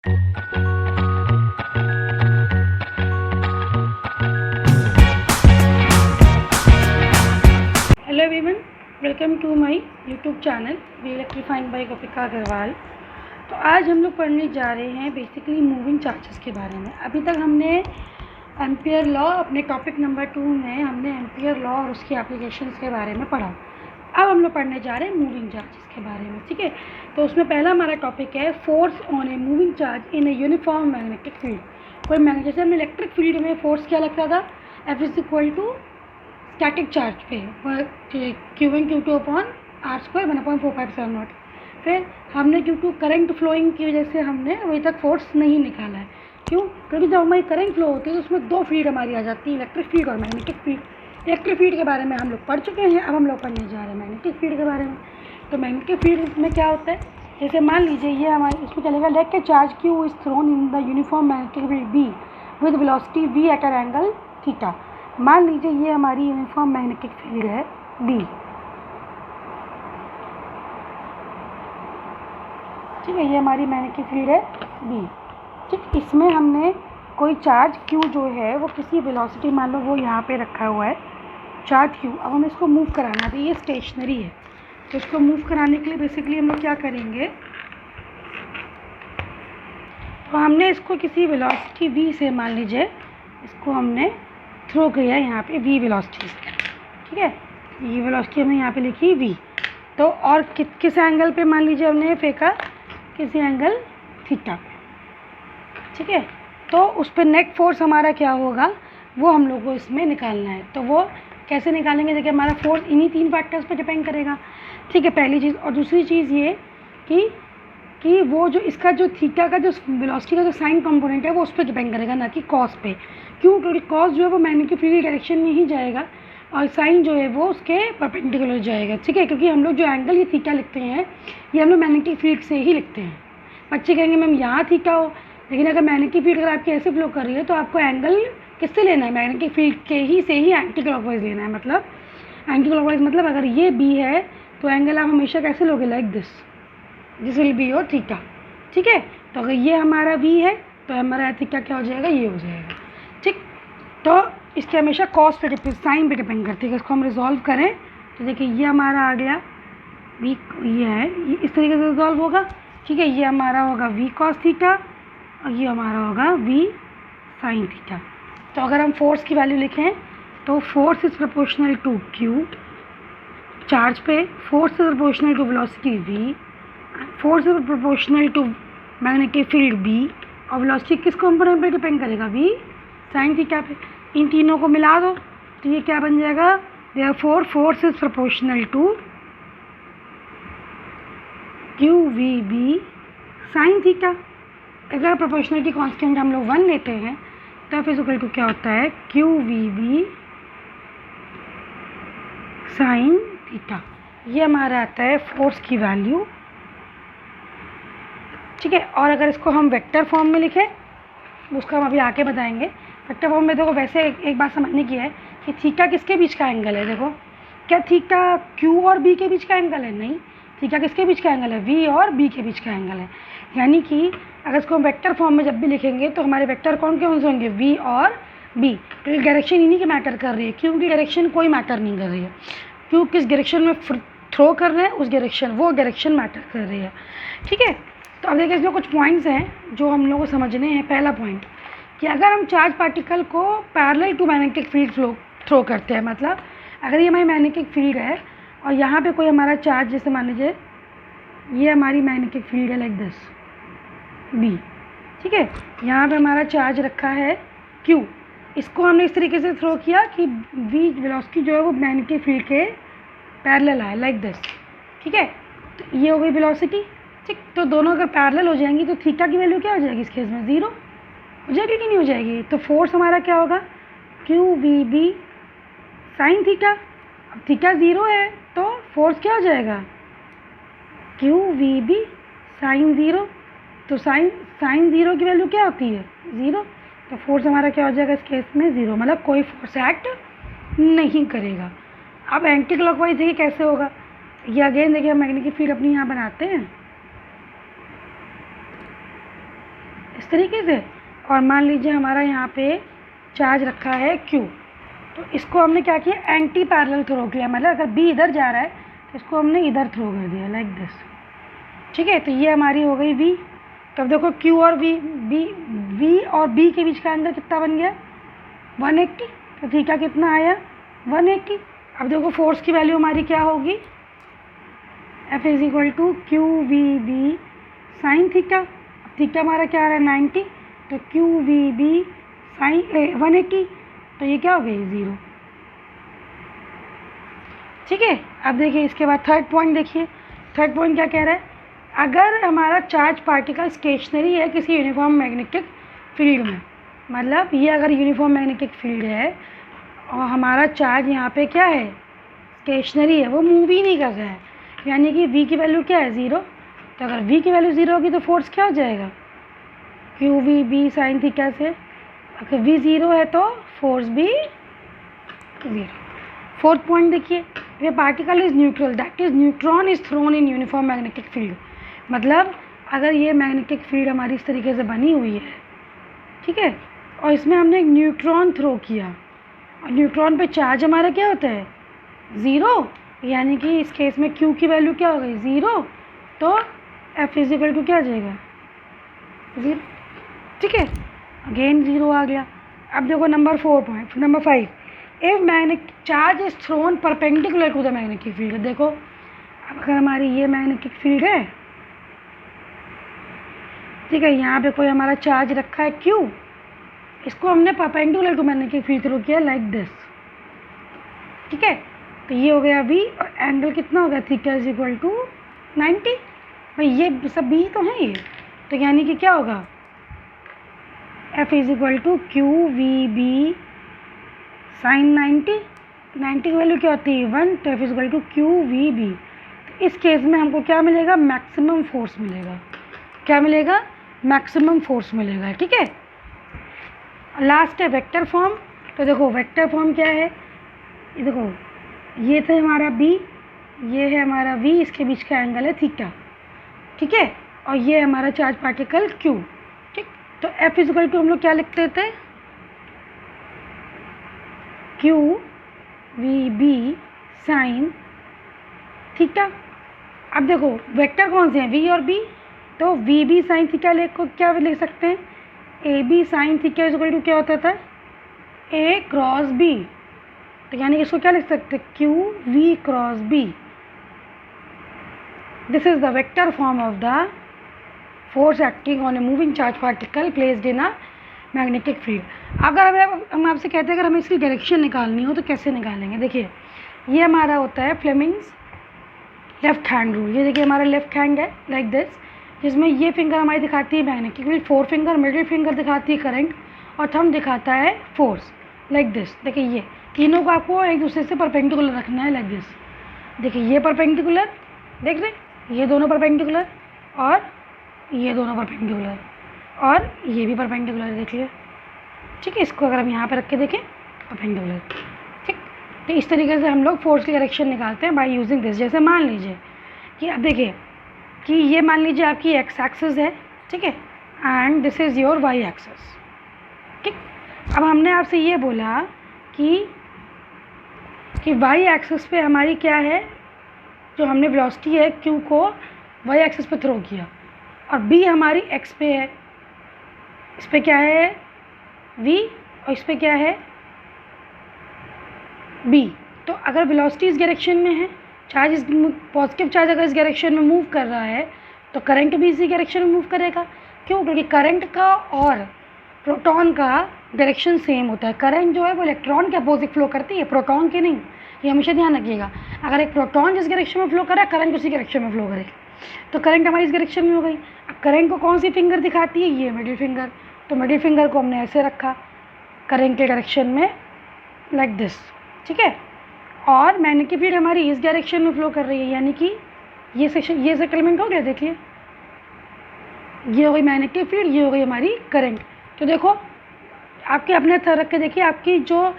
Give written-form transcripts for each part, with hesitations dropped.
Hello everyone, welcome to my YouTube channel V electrifying by Gopika Agrawal. तो आज हम लोग पढ़ने जा रहे हैं बेसिकली मूविंग चार्जेस के बारे में। अभी तक हमने एम्पियर लॉ, अपने टॉपिक नंबर 2 में हमने एम्पियर लॉ और उसकी एप्लीकेशंस के बारे में पढ़ा। अब हम लोग पढ़ने जा रहे हैं मूविंग चार्जेस के बारे में, ठीक है। तो उसमें पहला हमारा टॉपिक है force on a moving charge in a uniform magnetic field. कोई जैसे हमने इलेक्ट्रिक फील्ड में फोर्स क्या लगता था, F is equal to static charge पे Q1 Q2 अपॉन R² 1/4πε0। फिर हमने Q2 करंट फ्लोइंग की वजह से हमने अभी तक फोर्स नहीं निकाला है। क्यों? क्योंकि जब हमारी करंट फ्लो होती है तो उसमें दो फील्ड हमारी आ जाती है, इलेक्ट्रिक फील्ड और मैग्नेटिक फील्ड। इलेक्ट्रिक फील्ड के बारे में हम लोग पढ़ चुके हैं, अब हम लोग पढ़ने जा रहे हैं मैग्नेटिक फील्ड के बारे में। तो मैग्नेटिक फील्ड में क्या होता है, जैसे मान लीजिए ये हमारे इसमें चलेगा, लेट के charge Q is thrown in the uniform magnetic field B with velocity V at an angle theta. मान लीजिए ये हमारी यूनिफॉर्म मैग्नेटिक फील्ड है B, ठीक है। ये हमारी मैग्नेटिक फील्ड है B, ठीक। इसमें हमने कोई चार्ज Q जो है वो किसी वेलोसिटी, मान लो वो यहाँ पे रखा हुआ है चार्ज Q। अब हमें इसको मूव कराना है, ये स्टेशनरी है, तो इसको मूव कराने के लिए बेसिकली हम लोग क्या करेंगे, तो हमने इसको किसी वेलोसिटी V से, मान लीजिए इसको हमने थ्रो किया यहाँ पे V वेलोसिटी, ठीक है। ये वेलोसिटी हमने यहाँ पे लिखी V। तो और किस एंगल पे मान लीजिए हमने फेंका, किसी एंगल थीटा पे, ठीक है। तो उस पर नेट फोर्स हमारा क्या होगा वो हम लोग को इसमें निकालना है। तो वो कैसे निकालेंगे, देखिए हमारा फोर्स इन्हीं 3 फैक्टर्स पे डिपेंड करेगा, ठीक है, पहली चीज़। और दूसरी चीज़ ये कि वो जो इसका जो थीटा का जो वेलोसिटी का जो साइन कंपोनेंट है वो उस पर डिपेंड करेगा, ना कि कॉस पे। क्यों? क्योंकि कॉस जो है वो मैग्नेटिक फील्ड डायरेक्शन में ही जाएगा और साइन जो है वो उसके परपेंडिकुलर जाएगा, ठीक है। क्योंकि हम लोग जो एंगल ये थीटा लिखते हैं ये हम लोग मैग्नेटिक फील्ड से ही लिखते हैं। बच्चे कहेंगे मैम यहाँ थीटा हो, लेकिन अगर मैग्नेटिक फील्ड अगर आपकी ऐसे फ्लो कर रही है तो आपको एंगल किससे लेना है, मैग्नेटिक फील्ड के ही से ही एंटी क्लॉकवाइज लेना है। मतलब एंटी क्लॉकवाइज मतलब अगर ये B है तो एंगल आप हमेशा कैसे लोगे, like this will be your theta, ठीक है। तो अगर ये हमारा V है तो हमारा थीटा क्या हो जाएगा, ये हो जाएगा, ठीक। तो इसके हमेशा कॉस पे डिपेंड, साइन पे डिपेंड करती है। इसको हम रिजॉल्व करें तो देखिए ये हमारा आ गया V, ये है, ये इस तरीके से रिजॉल्व होगा, ठीक है। ये हमारा होगा V cos थीटा और ये हमारा होगा V sin थीटा। तो अगर हम फोर्स की वैल्यू लिखें तो force is proportional to Q charge पे, force is proportional to velocity V, force is proportional to magnetic field B, और वेलोसिटी किस कंपोनेंट पे डिपेंड करेगा, V sin थीटा पे। इन तीनों को मिला दो तो ये क्या बन जाएगा, therefore force is proportional to QVB sin theta. अगर प्रोपोर्शनलिटी कांस्टेंट हम लोग 1 लेते हैं तो F इक्वल टू क्या होता है, QVB sin थीटा। ये हमारा आता है फोर्स की वैल्यू, ठीक है। और अगर इसको हम वेक्टर फॉर्म में लिखें, उसका हम अभी आके बताएंगे। वेक्टर फॉर्म में देखो, वैसे एक बात समझने की है कि थीटा किसके बीच का एंगल है। देखो, क्या थीटा Q और B के बीच का एंगल है? नहीं, थीटा किसके बीच का एंगल है, V और B के बीच का एंगल है। यानी कि अगर इसको हम वेक्टर फॉर्म में जब भी लिखेंगे तो हमारे वेक्टर कौन से होंगे, V और B। क्योंकि डायरेक्शन इन्हीं की मैटर कर रही है, Q की डायरेक्शन कोई मैटर नहीं कर रही है। Q किस डायरेक्शन में थ्रो कर रहे हैं उस डायरेक्शन, वो डायरेक्शन मैटर कर रही है, ठीक है। तो अब देखिए इसमें कुछ पॉइंट्स हैं जो हम लोगों को समझने हैं। पहला पॉइंट कि अगर हम चार्ज पार्टिकल को parallel to magnetic field throw करते हैं, मतलब अगर ये हमारी मैग्नेटिक फील्ड है और यहाँ पे कोई हमारा चार्ज, जैसे मान लीजिए ये हमारी मैग्नेटिक फील्ड है लाइक दिस B, ठीक है। यहाँ पे हमारा चार्ज रखा है Q, इसको हमने इस तरीके से थ्रो किया कि V वेलोसिटी जो है वो मैग्नेटिक फील्ड के पैरेलल आए लाइक दिस, ठीक है। तो ये हो गई वेलोसिटी, ठीक। तो दोनों अगर पैरेलल हो जाएंगी तो थीटा की वैल्यू क्या हो जाएगी, इस केस में 0 हो जाएगी कि नहीं हो जाएगी। तो फोर्स हमारा क्या होगा, QVB sin थीटा। अब थीटा 0 है तो फोर्स क्या हो जाएगा, QVB sin 0। तो साइन 0 की वैल्यू क्या होती है, 0। तो फोर्स हमारा क्या हो जाएगा इस केस में, 0, मतलब कोई फोर्स एक्ट नहीं करेगा। अब एंटी क्लॉकवाइज देखिए कैसे होगा, ये अगेन देखिए हम मैग्नेटिक फील्ड अपनी यहाँ बनाते हैं, इस तरीके से। और मान लीजिए हमारा यहाँ पे चार्ज रखा है Q, तो इसको हमने क्या किया, एंटी पैरेलल थ्रो किया, मतलब अगर B इधर जा रहा है तो इसको हमने इधर थ्रो कर दिया लाइक दिस, ठीक है। तो ये हमारी हो गई V। तो अब देखो Q और V और B के बीच का एंगल कितना बन गया, 180। तो थीटा कितना आया, 180। अब देखो फोर्स की वैल्यू हमारी क्या होगी, F is equal to Q V B sine theta. अब थीटा हमारा क्या आ रहा है, 90, तो क्यू वी बी साइन 180, तो ये क्या हो गई, 0, ठीक है। अब देखिए इसके बाद थर्ड पॉइंट देखिए, थर्ड पॉइंट क्या कह रहा है, अगर हमारा चार्ज पार्टिकल स्टेशनरी है किसी यूनिफॉर्म मैग्नेटिक फील्ड में, मतलब ये अगर यूनिफॉर्म मैग्नेटिक फील्ड है और हमारा चार्ज यहाँ पे क्या है, स्टेशनरी है, वो मूव ही नहीं कर रहा है, यानी कि V की वैल्यू क्या है, 0। तो अगर V की वैल्यू 0 होगी तो फोर्स क्या हो जाएगा, Q V B sine theta से। अगर V 0 है तो फोर्स भी 0। फोर्थ पॉइंट देखिए, ये particle is neutral that is neutron is thrown in uniform magnetic field. मतलब अगर ये मैग्नेटिक फील्ड हमारी इस तरीके से बनी हुई है, ठीक है, और इसमें हमने एक न्यूट्रॉन थ्रो किया, और न्यूट्रॉन पे चार्ज हमारा क्या होता है, 0, यानी कि इस केस में Q की वैल्यू क्या हो गई, 0। तो F इज इक्वल टू क्या आ जाएगा, 0, ठीक है, अगेन 0 आ गया। अब देखो number 5, if magnetic charge is thrown perpendicular to the magnetic field. देखो अब अगर हमारी ये मैग्नेटिक फील्ड है, ठीक है, यहाँ पे कोई हमारा चार्ज रखा है Q, इसको हमने perpendicular to magnetic field throw किया लाइक दिस, ठीक है। तो ये हो गया V, और एंगल कितना हो गया, थीटा इज इक्वल टू 90। भाई ये सब B तो है ये, तो यानी कि क्या होगा, F is equal to Q V B sine 90। 90 की वैल्यू क्या होती है, 1, तो F is equal to Q V B. तो इस केस में हमको क्या मिलेगा, मैक्सिमम फोर्स मिलेगा, क्या मिलेगा, मैक्सिमम फोर्स मिलेगा, ठीक है। लास्ट है वेक्टर फॉर्म। तो देखो वेक्टर फॉर्म क्या है, ये देखो ये था हमारा B, ये है हमारा V, इसके बीच का एंगल है थीटा, ठीक है, और ये हमारा चार्ज पार्टिकल Q, ठीक। तो F इज इक्वल टू हम लोग क्या लिखते थे, Q V B sine theta. अब देखो वेक्टर कौन से हैं, V और B, तो वी बी साइन थीटा को क्या लिख सकते हैं, A B sine theta is equal to क्या होता था, A क्रॉस B। तो यानी इसको क्या लिख सकते हैं, Q V cross B। This is the vector form of the force acting on a moving charge particle placed in a magnetic field. अगर हम आपसे कहते हैं अगर हमें इसकी डायरेक्शन निकालनी हो तो कैसे निकालेंगे, देखिए ये हमारा होता है फ्लेमिंग्स लेफ्ट हैंड रूल। ये देखिए हमारा लेफ्ट हैंड है लाइक दिस, जिसमें ये फिंगर हमारी दिखाती है magnetic field, 4 finger, middle finger दिखाती है करंट, और थंब दिखाता है फोर्स लाइक दिस। देखिए ये तीनों को आपको एक दूसरे से परपेंडिकुलर रखना है लाइक दिस। देखिए ये परपेंडिकुलर, देख रहे, ये दोनों परपेंडिकुलर, और ये दोनों परपेंडिकुलर, और ये भी परपेंडिकुलर, देखिए, ठीक है। इसको अगर हम यहाँ पे रख के देखें, परपेंडिकुलर, ठीक। तो इस तरीके से हम लोग फोर्स की डायरेक्शन निकालते हैं बाय यूजिंग दिस। जैसे मान लीजिए कि अब देखिए कि ये मान लीजिए आपकी एक्स एक्सिस है, ठीक है, and this is your y axis, ठीक। अब हमने आपसे ये बोला कि वाई एक्सिस पे हमारी क्या है, जो हमने वेलोसिटी है Q को वाई एक्सिस पे थ्रो किया, और B हमारी x पे है, इस पे क्या है V, और इस पे क्या है B। तो अगर वेलोसिटी इस डायरेक्शन में है, चार्ज इस पॉजिटिव चार्ज अगर इस डायरेक्शन में मूव कर रहा है तो करंट भी इसी डायरेक्शन में मूव करेगा। क्यों, क्योंकि करंट का और प्रोटॉन का डायरेक्शन सेम होता है। करंट जो है वो इलेक्ट्रॉन के अपोजिट फ्लो करती है, प्रोटॉन के नहीं, ये हमेशा ध्यान रखिएगा। अगर एक प्रोटॉन जिस डायरेक्शन में फ्लो कर रहा है, करंट उसी डायरेक्शन में फ्लो करेगा। तो करंट हमारी इस डायरेक्शन में हो गई। अब करंट को कौन सी फिंगर दिखाती है, ये मिडिल फिंगर, तो मिडिल फिंगर को हमने ऐसे रखा करंट के डायरेक्शन में लाइक दिस, ठीक है। और मैग्नेटिक फील्ड हमारी इस डायरेक्शन में फ्लो कर रही है, यानी कि ये सेक्शन, ये सेटलमेंट हो गया। देखिए ये हो गई मैग्नेटिक फील्ड, ये हो गई हमारी करंट। तो देखो आपके अपने थर रख के देखिए, आपकी जो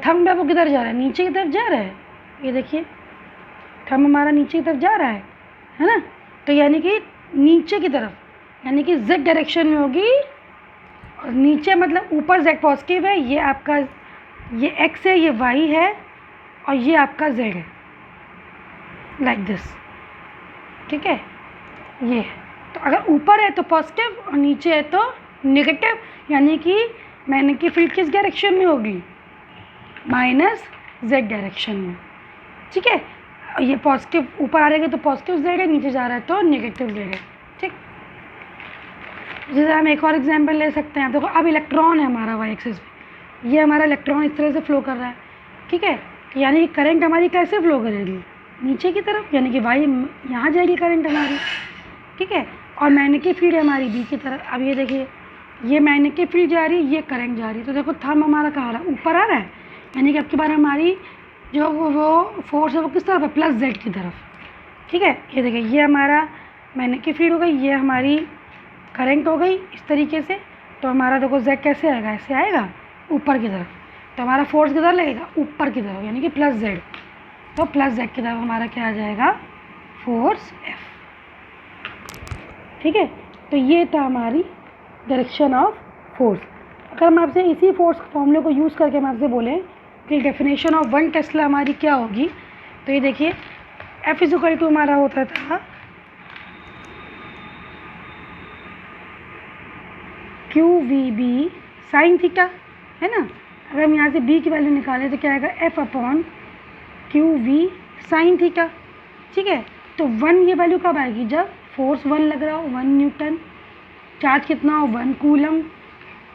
थंब है वो किधर जा रहा है, नीचे की तरफ जा रहा है। ये देखिए थंब हमारा नीचे की तरफ जा रहा है ना, तो यानी कि नीचे की तरफ, यानी कि z डायरेक्शन में होगी, और नीचे मतलब ऊपर z पॉजिटिव है, ये आपका ये x है, ये y है, और ये आपका z है, लाइक दिस, ठीक है। ये तो अगर ऊपर है तो पॉजिटिव और नीचे है तो नेगेटिव, यानी कि मैग्नेटिक फील्ड किस डायरेक्शन में होगी, माइनस z डायरेक्शन में, ठीक है। ये पॉजिटिव ऊपर आ रहेगा तो पॉजिटिव z है, नीचे जा रहा है तो नेगेटिव z है, ठीक। जैसे हम एक और एग्जांपल ले सकते हैं। देखो अब इलेक्ट्रॉन है हमारा y एक्सिस पे, ये हमारा इलेक्ट्रॉन इस तरह से फ्लो कर रहा है, ठीक है। यानी कि करंट हमारी कैसे फ्लो करेगी, नीचे की तरफ, यानी कि y यहाँ जाएगी करंट हमारी, ठीक है। और मैग्नेटिक फील्ड है हमारी b की तरफ। अब ये देखिए, ये मैग्नेटिक फील्ड जा रही है, ये करंट जा रही है, तो देखो थंब हमारा कहाँ आ रहा है, ऊपर आ रहा है, यानी कि अब की बार हमारी जो वो फोर्स है वो किस तरफ है, प्लस z की तरफ, ठीक है। ये देखिए, ये हमारा मैग्नेटिक फील्ड हो गई, ये हमारी करंट हो गई इस तरीके से। तो हमारा देखो z कैसे आएगा, ऐसे आएगा ऊपर की तरफ, तो हमारा फोर्स किधर लगेगा, ऊपर की तरफ, यानी कि प्लस z। तो प्लस z की तरफ हमारा क्या आ जाएगा, फोर्स F, ठीक है। तो ये था हमारी डायरेक्शन ऑफ फोर्स। अगर हम आपसे इसी फोर्स फॉर्मूले को यूज़ करके हम आपसे बोलें कि डेफिनेशन ऑफ 1 टेस्ला हमारी क्या होगी, तो ये देखिए F इक्वल टू हमारा होता था QVB साइन थीटा, है ना। अगर हम यहाँ से B की वैल्यू निकालें तो क्या आएगा, F upon QV sine theta, ठीक है। तो 1 ये वैल्यू कब आएगी, जब फोर्स 1 लग रहा हो, 1 न्यूटन, चार्ज कितना हो 1 कूलम,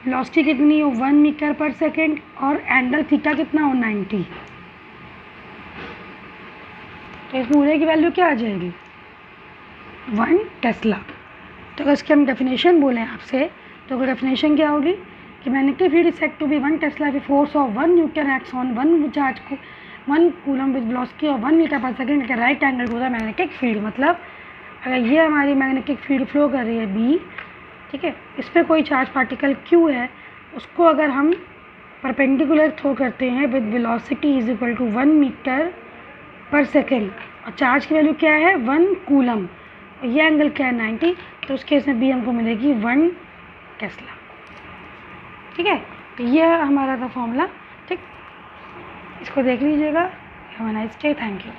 वेलोसिटी कितनी हो 1 मीटर पर सेकेंड, और एंगल थीटा कितना हो 90। तो इस पूरे की वैल्यू क्या आ जाएगी, 1 टेस्ला। तो अगर इसकी हम डेफिनेशन बोलें आपसे, तो डेफिनेशन क्या होगी कि magnetic field is said to be 1 tesla with force of 1 newton acts on 1 charge को 1 coulomb with velocity of 1 metre per second के right angle to the magnetic field. मतलब अगर ये हमारी मैग्नेटिक फील्ड फ्लो कर रही है B, ठीक है, इस पर कोई चार्ज पार्टिकल Q है, उसको अगर हम परपेंडिकुलर थ्रो करते हैं with velocity is equal to 1 metre per second, और चार्ज की वैल्यू क्या है 1 कूलम, और ये एंगल क्या है 90, तो उस केस में B हमको मिलेगी 1 टेस्ला, ठीक है। तो ये हमारा था फॉर्मूला, ठीक, इसको देख लीजिएगा। Have a nice day, thank you.